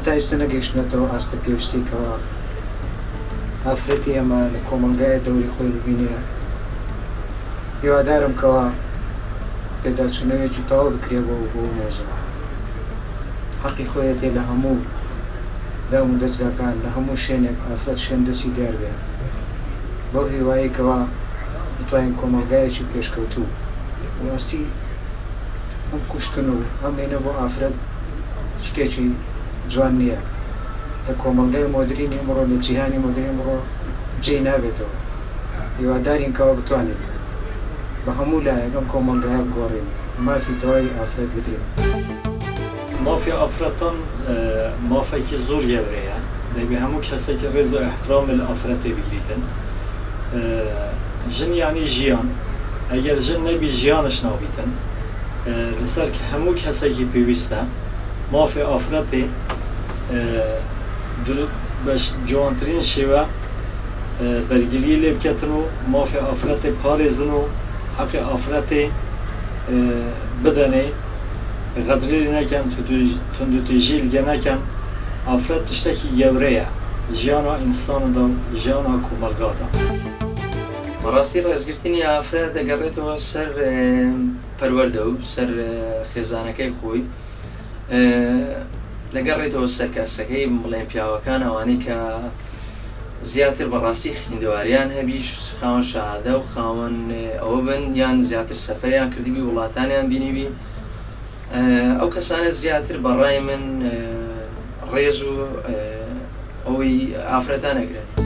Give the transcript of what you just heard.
تا ئێستا نەگەیشتنەتەوە ئاستە پێویستیکەوە ئافرەتی ئەمە لە کۆمەلگایە دەوری خۆی ببینێ. هیوادارم کەەوە پێداچوونەوەیەکی تەواو بکرێبەوە بۆ مۆزوع. حەقی خۆیەتێ لە هەموو دام و دەستگاکان لە هەموو شوێنێک ئافرەت شوێن دەستی دیار بێ بەو هیواییکەوە بتوانین کۆمەلگایەکی پێشکەوتوو واستی ئەم کوشتن و ئەم هێنە بۆ ئافرەت شتێکی جوان نییە. لە کۆمەلگای مۆدرینی ئەمڕۆ لە جیهانی مۆدرنی ئەمڕۆ جێی نابێتەوە. هیوادارین کەەوە بتوانین بە هەموو لایەک ئەم کۆمەلگایە بگۆڕین مافی تەواوی ئافرەت بدرێن. مافی ئافرەتان مافێکی زۆر گەورەیە. دەبێ هەموو کەسێکی ڕێز و احترامی لە ئافرەتێ بگریتن. ژن یانی ژیان، ئەگەر ژن نەبی ژیانش نابیتن. لەسەر کە هەموو کەسێکی پێویستە مافی ئافرەتێ بە جوانترین شێوە بەرگری لێ بکەتن و مافی ئافرەتێ پارێزن و حەقی ئافرەتێ بدەنێ، غەدرێ نەکەن، توندوتیژی لێ نەکەن. ئافرەت تشتێکی گەورەیە ژیانە ئینساندا و ژیانە کۆمەلگادا. بەڕاستی ڕێزگرتنی ئافرەت دەگەڕێتەوە سەر پەروەردە و سەر خێزانەکەی خۆی، لەگەڕێتەوە سەر کەسەکەی بڵێن پیاوەکان ئەوانەی کە زیاتر بەڕاستی خوێندەواریان هەبی خاوەن شەهادە و خاوەن ئەوە بن یان زیاتر سەفەریان کردیبی وڵاتانیان بینیبی، ئەو کەسانە زیاتر بەڕای من ڕێز و ئەوەی ئافرەتان ئەگرن.